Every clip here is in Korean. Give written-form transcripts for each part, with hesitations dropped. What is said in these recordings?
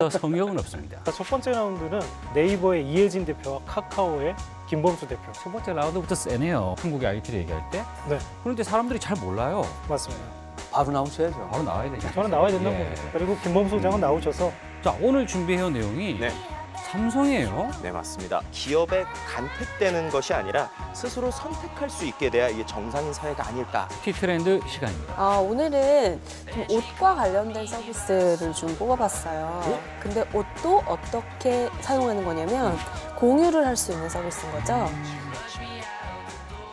TTIM에서 성역은 없습니다. 첫 번째 라운드는 네이버의 이혜진 대표와 카카오의 김범수 대표. 첫 번째 라운드부터 세네요. 한국의 IT를 얘기할 때. 네, 그런데 사람들이 잘 몰라요. 맞습니다. 바로 나오셔야죠. 바로 나와야 되죠. 저는 나와야 된다고 예. 봅니다. 그리고 김범수 의장은 나오셔서 자, 오늘 준비해온 내용이 네. 삼성이에요. 네, 맞습니다. 기업에 간택되는 것이 아니라 스스로 선택할 수 있게 돼야 이게 정상인 사회가 아닐까. T트렌드 시간입니다. 오늘은 좀 옷과 관련된 서비스를 좀 뽑아봤어요. 근데 옷도 어떻게 사용하는 거냐면 공유를 할 수 있는 서비스인 거죠.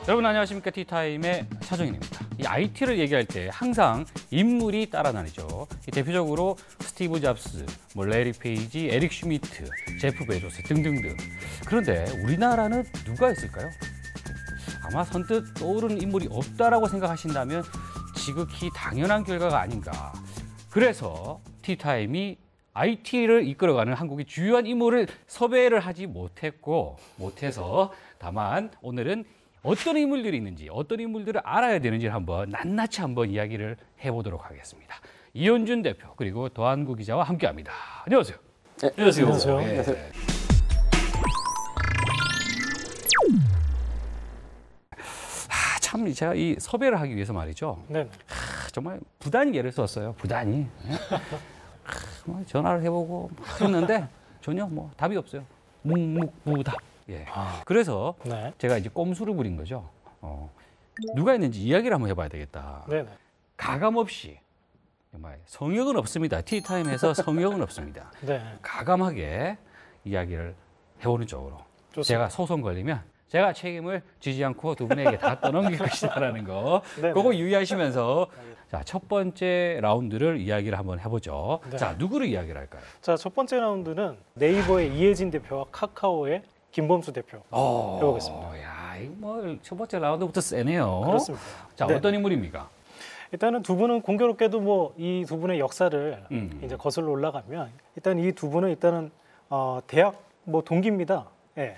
여러분 안녕하십니까? 티타임의 차정인입니다. 이 IT를 얘기할 때 항상 인물이 따라다니죠. 대표적으로 스티브 잡스, 레리 페이지, 에릭 슈미트, 제프 베조스 등등등. 그런데 우리나라는 누가 있을까요? 아마 선뜻 떠오르는 인물이 없다라고 생각하신다면 지극히 당연한 결과가 아닌가. 그래서 티타임이 IT를 이끌어가는 한국의 주요한 인물을 섭외를 하지 못해서 다만 오늘은 어떤 인물들이 있는지, 어떤 인물들을 알아야 되는지 한번 낱낱이 한번 이야기를 해보도록 하겠습니다. 이현준 대표 그리고 도한구 기자와 함께합니다. 안녕하세요. 네. 안녕하세요. 안녕하세요. 예. 안녕하세요. 참 제가 이 섭외를 하기 위해서 말이죠. 네, 정말 부단히 애를 썼어요. 부단히. 전화를 해보고 했는데 전혀 뭐 답이 없어요. 묵묵부답. 예. 그래서 네, 제가 이제 꼼수를 부린 거죠. 누가 있는지 이야기를 한번 해봐야 되겠다. 네, 네. 가감 없이 정말 성역은 없습니다. 티타임에서 성역은 없습니다. 네. 가감하게 이야기를 해보는 쪽으로. 좋습니다. 제가 소송 걸리면 제가 책임을 지지 않고 두 분에게 다 떠넘길 것이다라는 거. 네, 그거 네. 유의하시면서 자, 첫 번째 라운드를 이야기를 한번 해보죠. 네. 자, 누구를 이야기를 할까요? 자, 첫 번째 라운드는 네이버의 이혜진 대표와 카카오의 김범수 대표 해보겠습니다. 야, 이거 뭐 첫 번째 라운드부터 세네요. 그렇습니다. 자, 네. 어떤 인물입니까? 일단은 두 분은 공교롭게도 뭐 이 두 분의 역사를 이제 거슬러 올라가면 일단 이 두 분은 일단은 대학 뭐 동기입니다. 예.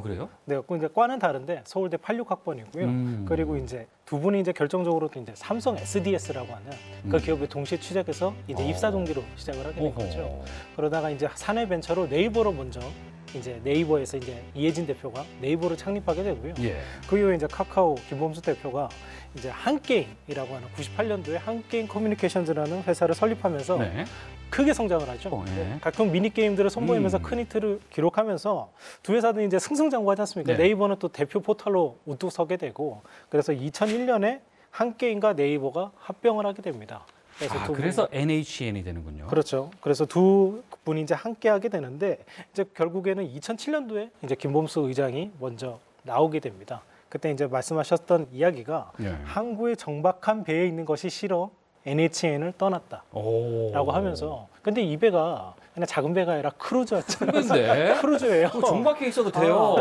그래요? 네, 그 이제 과는 다른데 서울대 86학번이고요. 그리고 이제 두 분이 이제 결정적으로 이제 삼성 SDS라고 하는 그 기업에 동시에 취직해서 이제 입사 동기로 시작을 하게 된 거죠. 그러다가 이제 사내벤처로 네이버로 먼저 이제 네이버에서 이제 이혜진 대표가 네이버를 창립하게 되고요. 예. 그 이후에 이제 카카오 김범수 대표가 이제 한게임이라고 하는 98년도에 한게임 커뮤니케이션즈라는 회사를 설립하면서 네. 크게 성장을 하죠. 네. 각종 미니 게임들을 선보이면서 큰 히트를 기록하면서 두 회사도 이제 승승장구하지 않습니까? 네. 네이버는 또 대표 포털로 우뚝 서게 되고 그래서 2001년에 한게임과 네이버가 합병을 하게 됩니다. 그래서 NHN이 되는군요. 그렇죠. 그래서 두 분이 이제 함께하게 되는데 이제 결국에는 2007년도에 이제 김범수 의장이 먼저 나오게 됩니다. 그때 이제 말씀하셨던 이야기가 네. 항구의 정박한 배에 있는 것이 싫어 NHN을 떠났다라고 하면서 근데 이 배가 그냥 작은 배가 아니라 크루즈였잖아요. 근데 크루즈예요. 정박해 있어도 돼요.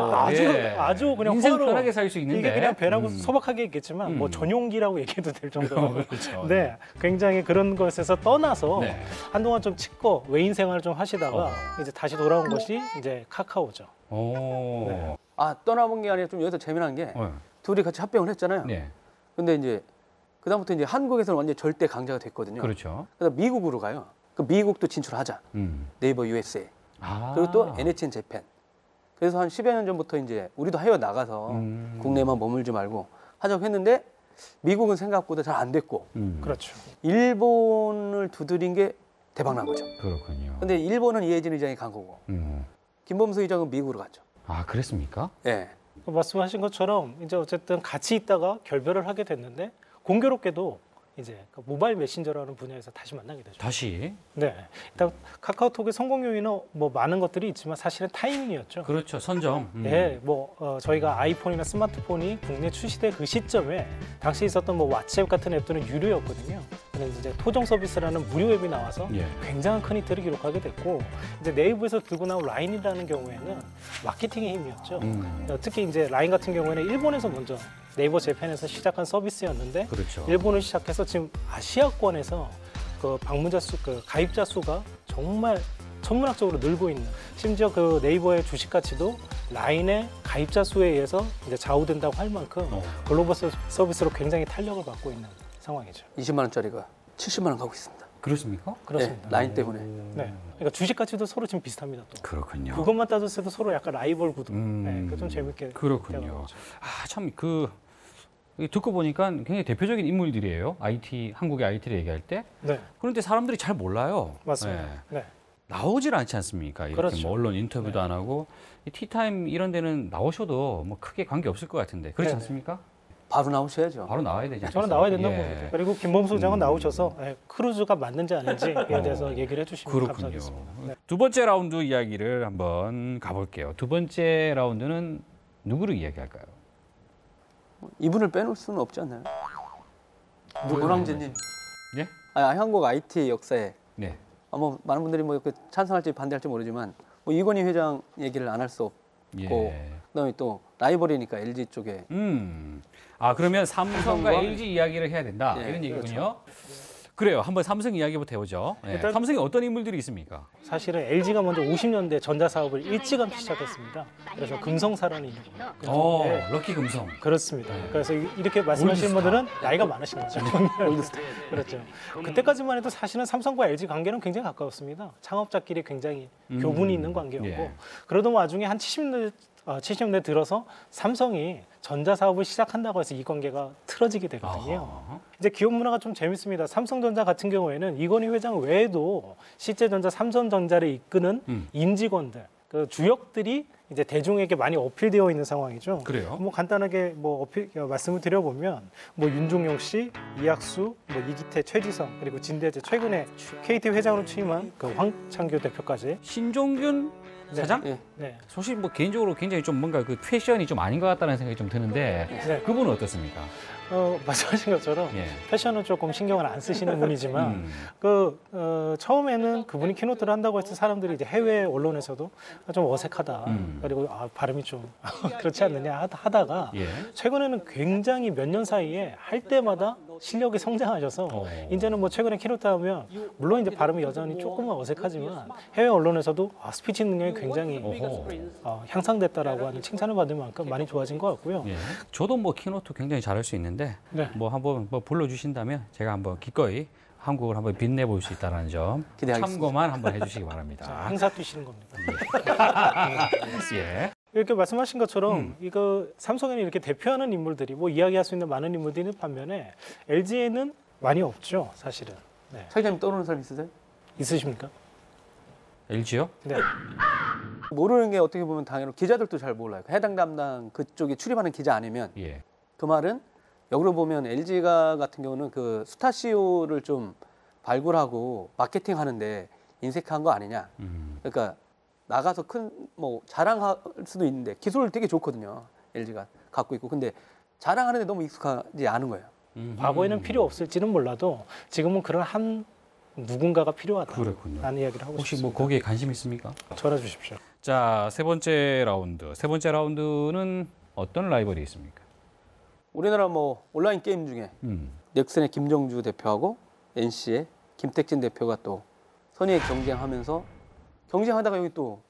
아주 그냥 인생 호화로 편하게 살 수 있는데 이게 그냥 배라고 소박하게 얘기했지만 뭐 전용기라고 얘기해도 될 정도로 그렇죠. 네, 굉장히 그런 것에서 떠나서 네. 한동안 좀 치고 외인 생활을 좀 하시다가 이제 다시 돌아온 것이 이제 카카오죠. 오. 떠나본 게 아니라 좀 여기서 재미난 게 둘이 같이 합병을 했잖아요. 네. 근데 이제 그다음부터 이제 한국에서는 완전 절대 강자가 됐거든요. 그렇죠. 그래서 미국으로 가요. 그 미국도 진출하자. 네이버 USA. 그리고 또 NHN 재팬. 그래서 한 10여 년 전부터 이제 우리도 해외 나가서 국내만 머물지 말고 하자고 했는데 미국은 생각보다 잘 안 됐고 그렇죠. 일본을 두드린 게 대박 난 거죠. 그렇군요. 근데 일본은 이혜진 의장이 간 거고 김범수 의장은 미국으로 갔죠. 아, 그랬습니까? 예. 말씀하신 것처럼 이제 어쨌든 같이 있다가 결별을 하게 됐는데 공교롭게도 이제 그 모바일 메신저라는 분야에서 다시 만나게 되죠. 다시. 네, 일단 카카오톡의 성공 요인은 뭐 많은 것들이 있지만 사실은 타이밍이었죠. 그렇죠. 선점. 네, 저희가 아이폰이나 스마트폰이 국내 출시된 그 시점에 당시 있었던 뭐 왓츠앱 같은 앱들은 유료였거든요. 그래서 이제 토종 서비스라는 무료 앱이 나와서 예. 굉장한 큰 히트를 기록하게 됐고 이제 네이버에서 들고 나온 라인이라는 경우에는 마케팅의 힘이었죠. 특히 이제 라인 같은 경우에는 일본에서 먼저 네이버 재팬에서 시작한 서비스였는데 그렇죠. 일본을 시작해서 지금 아시아권에서 그 방문자 수, 그 가입자 수가 정말 천문학적으로 늘고 있는 심지어 그 네이버의 주식 가치도 라인의 가입자 수에 의해서 이제 좌우된다고 할 만큼 글로벌 서비스로 굉장히 탄력을 받고 있는 상황이죠. 20만 원짜리가 70만 원 가고 있습니다. 그렇습니까? 그렇습니다. 네, 라인 때문에. 네. 그러니까 주식 가치도 서로 지금 비슷합니다. 또. 그렇군요. 그것만 따졌을 때도 서로 약간 라이벌 구도. 네, 그 좀 재밌게. 그렇군요. 참 듣고 보니까 굉장히 대표적인 인물들이에요. 한국의 IT를 얘기할 때. 네. 그런데 사람들이 잘 몰라요. 맞습니다. 네. 네. 나오질 않지 않습니까? 이렇게 그렇죠. 뭐 언론 인터뷰도 안 하고 티타임 이런 데는 나오셔도 뭐 크게 관계 없을 것 같은데 그렇지 네네. 않습니까? 바로 나오셔야죠. 바로 나와야 되지 않습니까? 저는 나와야 된다고 예. 봅니다. 그리고 김범수 소장은 나오셔서 크루즈가 맞는지 아닌지에 대해서 얘기를 해주시면 그렇군요. 감사하겠습니다. 네. 두 번째 라운드 이야기를 한번 가볼게요. 두 번째 라운드는 누구를 이야기할까요? 이분을 빼놓을 수는 없지 않나요? 노랑재님. 예? 한국 IT 역사에 네. 뭐 많은 분들이 뭐 찬성할지 반대할지 모르지만 뭐 이건희 회장 얘기를 안 할 수 없고 예. 그다음에 또 라이벌이니까 LG 쪽에 그러면 삼성과 삼성과 LG 이야기를 해야 된다 예, 이런 얘기군요. 그래요. 한번 삼성 이야기부터 해보죠. 예. 일단- 삼성에 어떤 인물들이 있습니까? 사실은 LG가 먼저 50년대 전자사업을 일찌감치 시작했습니다. 그래서 금성사라는 이름이에요. 네. 럭키 금성. 그렇습니다. 그래서 이렇게 말씀하시는 분들은 나이가 많으신 거죠. 그렇죠. 그때까지만 해도 사실은 삼성과 LG 관계는 굉장히 가까웠습니다. 창업자끼리 굉장히 교분이 있는 관계였고 예. 그러던 와중에 한 70년대 들어서 삼성이 전자사업을 시작한다고 해서 이 관계가 틀어지게 되거든요. 아하. 이제 기업 문화가 좀 재밌습니다. 삼성전자 같은 경우에는 이건희 회장 외에도 실제전자, 삼성전자를 이끄는 임직원들, 그 주역들이 이제 대중에게 많이 어필되어 있는 상황이죠. 그래요? 뭐 간단하게 말씀을 드려보면 뭐 윤종용 씨, 이학수, 뭐 이기태, 최지성 그리고 진대재 최근에 KT 회장으로 취임한 그 황창규 대표까지. 신종균 사장? 예. 네. 사실 뭐 개인적으로 굉장히 좀 뭔가 그 패션이 좀 아닌 것 같다는 생각이 좀 드는데 네. 그분은 어떻습니까? 말씀하신 것처럼 예. 패션은 조금 신경을 안 쓰시는 분이지만 처음에는 그분이 키노트를 한다고 해서 사람들이 이제 해외 언론에서도 좀 어색하다 그리고 발음이 좀 그렇지 않느냐 하다가 예. 최근에는 굉장히 몇 년 사이에 할 때마다 실력이 성장하셔서 이제는 뭐 최근에 키노트 하면 물론 이제 발음이 여전히 조금은 어색하지만 해외 언론에서도 스피치 능력이 굉장히 향상됐다라고 하는 칭찬을 받을 만큼 많이 좋아진 것 같고요. 예. 저도 뭐 키노트 굉장히 잘할 수 있는데 네. 뭐 한번 뭐 불러주신다면 제가 한번 기꺼이 한국을 한번 빛내볼 수 있다는 점 기대하겠습니다. 참고만 한번 해주시기 바랍니다. 행사 뛰시는 겁니다. 예. 이렇게 말씀하신 것처럼 이거 삼성에는 이렇게 대표하는 인물들이 뭐 이야기할 수 있는 많은 인물들이 있는 반면에 LG에는 많이 없죠, 사실은. 네. 차기자님 떠오르는 사람 있으세요? 있으십니까? LG요? 네. 모르는 게 어떻게 보면 당연히 기자들도 잘 몰라요. 해당 담당 그쪽에 출입하는 기자 아니면 예. 그 말은 역으로 보면 LG가 같은 경우는 그 스타 CEO를 좀 발굴하고 마케팅하는데 인색한 거 아니냐. 그러니까 나가서 큰 뭐 자랑할 수도 있는데 기술 되게 좋거든요. LG가 갖고 있고 근데 자랑하는데 너무 익숙하지 않은 거예요. 과거에는 필요 없을지는 몰라도 지금은 그런 한 누군가가 필요하다라는 그렇군요. 이야기를 하고 혹시 싶습니다. 뭐 거기에 관심 있습니까? 전화 주십시오. 자, 세 번째 라운드. 세 번째 라운드는 어떤 라이벌이 있습니까? 우리나라 뭐 온라인 게임 중에 넥슨의 김정주 대표하고 NC의 김택진 대표가 또 선의의 경쟁하다가 여기 또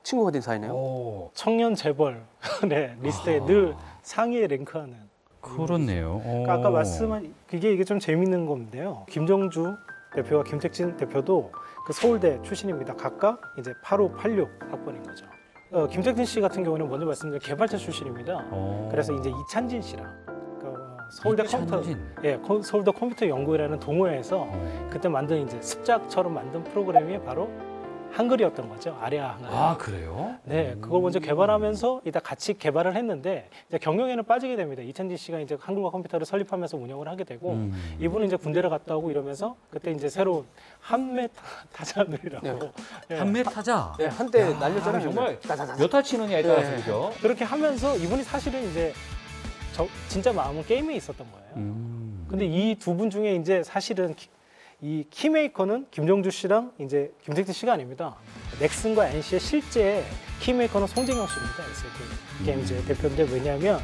친구가 된 사이네요. 청년 재벌 네, 리스트에 늘 상위에 랭크하는. 그렇네요. 그러니까 아까 말씀한 이게 좀 재밌는 건데요. 김정주 대표와 김택진 대표도 그 서울대 출신입니다. 각각 이제 85, 86 학번인 거죠. 김택진 씨 같은 경우는 먼저 말씀드린 개발자 출신입니다. 그래서 이제 이찬진 씨랑 서울대 서울대 컴퓨터 연구회라는 동호회에서 그때 만든 이제 습작처럼 만든 프로그램이 바로 한글이었던 거죠. 아리아 한글. 아, 그래요? 네, 그걸 먼저 개발하면서 이따 같이 개발을 했는데 이제 경영에는 빠지게 됩니다. 이찬진 씨가 이제 한글과 컴퓨터를 설립하면서 운영을 하게 되고 이분은 이제 군대를 갔다 오고 이러면서 그때 이제 새로운 한메 타자들이라고 네. 한메 타자. 네, 한때 날렸잖아요. 정말 몇 타 치느냐에 따라서 그죠? 그렇게 하면서 이분이 사실은 이제 진짜 마음은 게임에 있었던 거예요. 근데 이 두 분 중에 이제 사실은 이 키메이커는 김정주 씨랑 이제 김택진 씨가 아닙니다. 넥슨과 NC의 실제 키메이커는 송재경 씨입니다. SK 게임즈의 대표인데 왜냐하면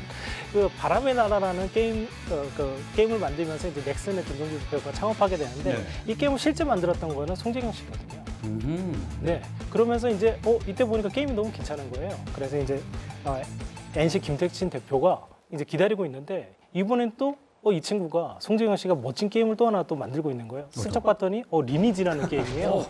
그 바람의 나라라는 게임을 만들면서 이제 넥슨의 김정주 대표가 창업하게 되는데 이 게임을 실제 만들었던 거는 송재경 씨거든요. 네. 그러면서 이제 이때 보니까 게임이 너무 괜찮은 거예요. 그래서 이제 NC 김택진 대표가 이제 기다리고 있는데 이번엔 또 이 친구가 송재경 씨가 멋진 게임을 또 하나 또 만들고 있는 거예요. 슬쩍 봤더니 리니지라는 게임이에요.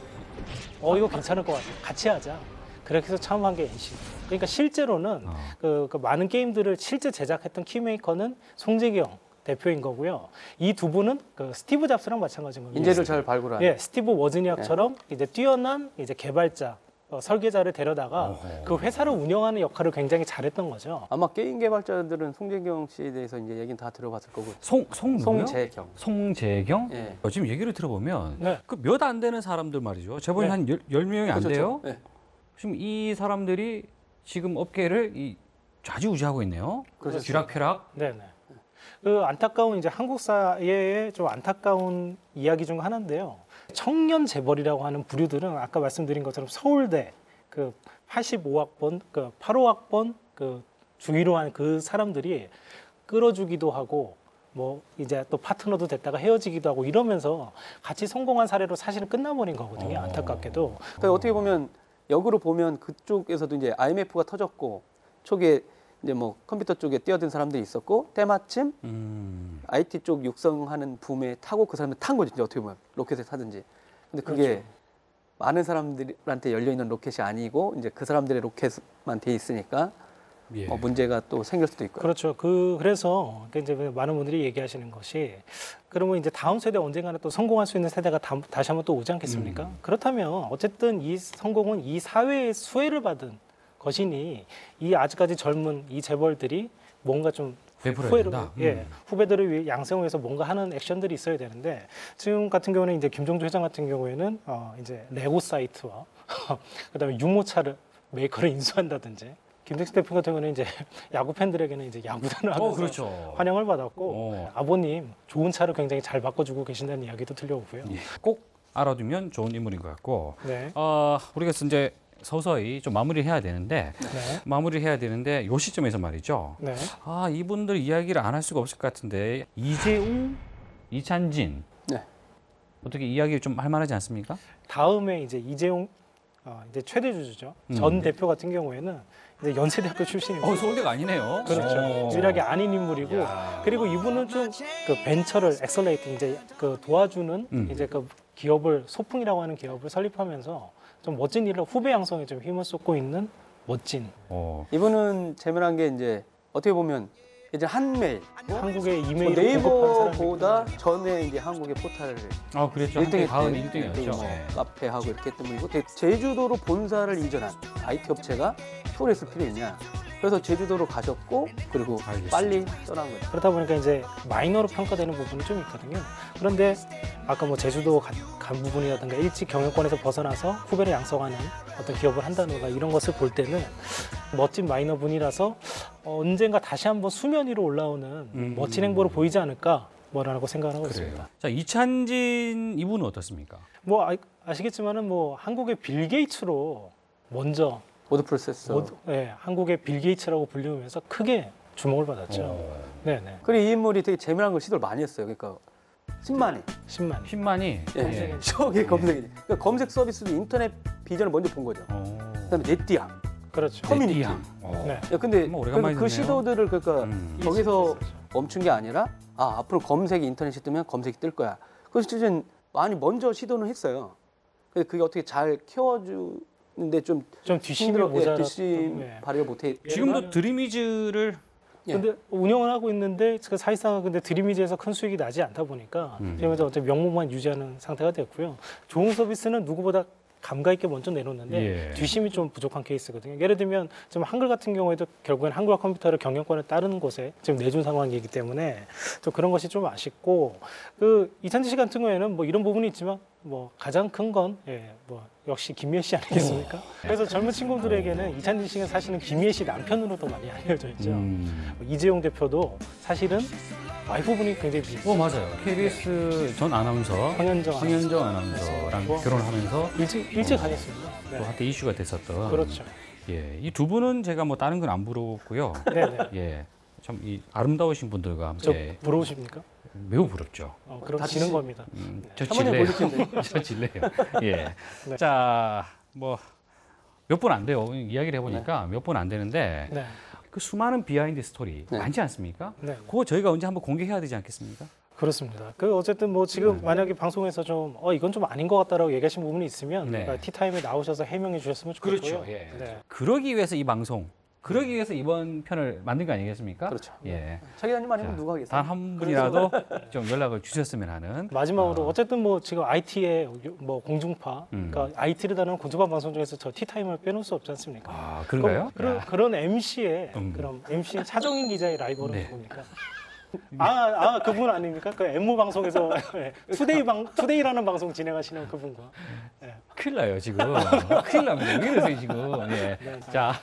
이거 괜찮을 것 같아. 같이 하자. 그렇게 해서 처음 한 게 NC. 그러니까 실제로는 그 많은 게임들을 실제 제작했던 키메이커는 송재경 대표인 거고요. 이 두 분은 그 스티브 잡스랑 마찬가지인 겁니다. 인재를 잘 발굴한. 예, 스티브 워즈니악처럼 이제 뛰어난 이제 개발자, 설계자를 데려다가 그 회사를 운영하는 역할을 굉장히 잘했던 거죠. 아마 게임 개발자들은 송재경 씨에 대해서 이제 얘기는 다 들어봤을 거고. 송재경. 송재경? 예. 지금 얘기를 들어보면 네. 그 몇 안 되는 사람들 말이죠. 재벌이 네. 한 10명이 안 그렇죠. 돼요. 네. 지금 이 사람들이 지금 업계를 좌지우지하고 있네요. 그렇죠. 쥐락펴락. 네네. 그 안타까운 이제 한국 사회의 좀 안타까운 이야기 중 하나인데요. 청년 재벌이라고 하는 부류들은 아까 말씀드린 것처럼 서울대 그 85학번, 그 85학번 그 주위로 한 그 사람들이 끌어주기도 하고 뭐 이제 또 파트너도 됐다가 헤어지기도 하고 이러면서 같이 성공한 사례로 사실은 끝나버린 거거든요. 안타깝게도. 그러니까 어떻게 보면 역으로 보면 그쪽에서도 이제 IMF가 터졌고 초기에 이제 뭐 컴퓨터 쪽에 뛰어든 사람들이 있었고 때마침 IT 쪽 육성하는 붐에 타고 그 사람들 탄 거죠. 이제 어떻게 보면 로켓을 타든지. 근데 그게 그렇죠. 많은 사람들한테 열려 있는 로켓이 아니고 이제 그 사람들의 로켓만 돼 있으니까 예. 문제가 또 생길 수도 있고요. 그렇죠. 그래서 이제 많은 분들이 얘기하시는 것이 그러면 이제 다음 세대 언젠가는 또 성공할 수 있는 세대가 다시 한번 또 오지 않겠습니까? 그렇다면 어쨌든 이 성공은 이 사회의 수혜를 받은 것이니 이 아직까지 젊은 이 재벌들이 뭔가 좀 베풀어야 된다. 후배들을 위해 양성을 위해서 뭔가 하는 액션들이 있어야 되는데 지금 같은 경우는 이제 김종조 회장 같은 경우에는 이제 레고 사이트와 그다음에 유모차를 메이커를 인수한다든지 김택수 대표 같은 경우는 이제 야구 팬들에게는 이제 야구단을 하면서 그렇죠. 환영을 받았고 아버님 좋은 차를 굉장히 잘 바꿔주고 계신다는 이야기도 들려오고요. 예. 꼭 알아두면 좋은 인물인 것 같고 네. 우리가 이제 서서히 좀 마무리해야 되는데 네. 마무리해야 되는데 요 시점에서 말이죠. 네. 이분들 이야기를 안 할 수가 없을 것 같은데 이재웅, 이찬진 네. 어떻게 이야기 좀 할 만하지 않습니까? 다음에 이제 이재용 이제 최대 주주죠. 전 대표 같은 경우에는 이제 연세대학교 출신입니다. 서울대가 아니네요. 그렇죠. 유일하게 아닌 인물이고 그리고 이분은 좀 그 벤처를 엑셀레이팅 이제 그 도와주는 이제 그 기업을 소풍이라고 하는 기업을 설립하면서 좀 멋진 일을 후배 양성에 좀 힘을 쏟고 있는 멋진 이분은 재미난 게 이제 어떻게 보면 이제 한메일 한국의 뭐 이메일을 공급하는 사람이기 네이버보다 때문에. 전에 이제 한국의 포털을 그랬죠. 1등 다음에 1등이었죠. 뭐 카페하고 이렇게 했던 분이고 제주도로 본사를 이전한 IT 업체가 서울에 있을 필요 있냐. 그래서 제주도로 가셨고 그리고 알겠습니다. 빨리 떠난 거죠. 그렇다 보니까 이제 마이너로 평가되는 부분이 좀 있거든요. 그런데 아까 뭐 제주도 간 부분이라든가 일찍 경영권에서 벗어나서 후배를 양성하는 어떤 기업을 한다든가 이런 것을 볼 때는 멋진 마이너 분이라서 언젠가 다시 한번 수면 위로 올라오는 멋진 행보를 보이지 않을까 뭐라고 생각하고 있습니다. 자, 이찬진 이분은 어떻습니까? 뭐 아시겠지만은 뭐 한국의 빌 게이츠로 먼저 보드 프로세서. 한국의 빌 게이츠라고 불리우면서 크게 주목을 받았죠. 네네. 그리고 이 인물이 되게 재미난 걸 시도를 많이 했어요. 그러니까 10만이. 10만. 10만이 예. 저게 검색이지. 그러니까 검색 서비스도 인터넷 비전을 먼저 본 거죠. 그다음에 네띠아, 그렇죠. 커뮤니티. 네. 야, 근데 뭐 오래간만에 그 듣네요. 시도들을 그러니까 거기서 있었죠. 멈춘 게 아니라 앞으로 검색이 인터넷이 뜨면 검색이 뜰 거야. 그래서 진짜 많이 먼저 시도는 했어요. 근데 그게 어떻게 잘 키워주는데 좀 뒷심이 모자랐던. 뒷심 발휘를 못해. 지금도 드림이즈를 근데 운영을 하고 있는데 그 사실상 근데 드림이즈에서 큰 수익이 나지 않다 보니까 지금 어차피 명목만 유지하는 상태가 됐고요. 좋은 서비스는 누구보다 감각 있게 먼저 내놓는데 뒷심이 좀 부족한 케이스거든요. 예를 들면 지금 한글 같은 경우에도 결국엔 한글화 컴퓨터를 경영권을 따르는 곳에 지금 내준 상황이기 때문에 좀 그런 것이 좀 아쉽고 그 이찬진 씨 같은 경우에는 뭐 이런 부분이 있지만 뭐 가장 큰 건 뭐 역시 김미애 씨 아니겠습니까? 그래서 젊은 친구들에게는 이찬진 씨가 사실은 김미애 씨 남편으로 더 많이 알려져 있죠. 이재용 대표도 사실은 와이프분이 굉장히 비슷해요. 맞아요. KBS 전 아나운서 황현정 아나운서랑 결혼하면서 일찍 하셨습니다. 또 한때 이슈가 됐었던. 그렇죠. 이 두 분은 제가 뭐 다른 건 안 부럽고요. 네네. 참 이 아름다우신 분들과 저 함께 부러우십니까? 매우 부럽죠. 그럼 지는 겁니다. 저 한번에 질래요. 저 질래요. 네. 자, 뭐 몇 분 안 돼요. 이야기를 해보니까 몇 분 안 되는데 네. 그 수많은 비하인드 스토리 네. 많지 않습니까? 네. 그거 저희가 언제 한번 공개해야 되지 않겠습니까? 그렇습니다. 그 어쨌든 뭐 지금 만약에 방송에서 좀 이건 좀 아닌 것 같다라고 얘기하신 부분이 있으면 네. 티타임에 나오셔서 해명해 주셨으면 좋겠고요. 그렇죠. 예. 네. 그러기 위해서 이 방송, 그러기 위해서 이번 편을 만든 거 아니겠습니까? 그렇죠. 예. 차 기자님 아니면 자, 누가 하겠어요? 단 한 분이라도 좀 연락을 주셨으면 하는. 마지막으로 어쨌든 뭐 지금 IT의 뭐 공중파, 음. 그러니까 IT를 다루는 공중파 방송 중에서 저 티타임을 빼놓을 수 없지 않습니까? 아, 그런가요? 그런 MC의 음. MC 차정인 기자의 라이벌은 네. 누굽니까? 그분 아닙니까? 그 엠모 방송에서 투데이라는 방송 진행하시는 그분과. 네. 큰일 나요, 지금. 큰일 납니다. 왜 이러세요, 지금. 예. 네. 자,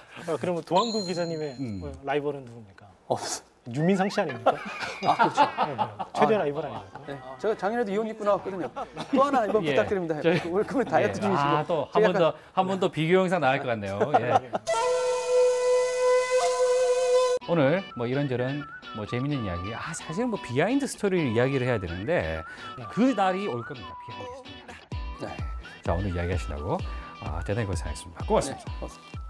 그러면 도항구 기자님의 라이벌은 누굽니까? 없어. 유민상 씨 아닙니까? 그렇죠. 네. 최대 라이벌 아닙니까? 네. 제가 작년에도 이혼 입고 나왔거든요. 또 하나 이번 예. 부탁드립니다. 저희- 오늘 그러면 다이어트 중이시고. 또 제가 한 번 더 비교 영상 나갈 것 같네요. 예. 오늘 뭐 이런저런 뭐 재밌는 이야기, 사실은 뭐 비하인드 스토리를 이야기를 해야 되는데 그 날이 올 겁니다. 비하인드 스토리. 네. 자, 오늘 이야기하신다고 대단히 고생하셨습니다. 고맙습니다. 네. 고맙습니다.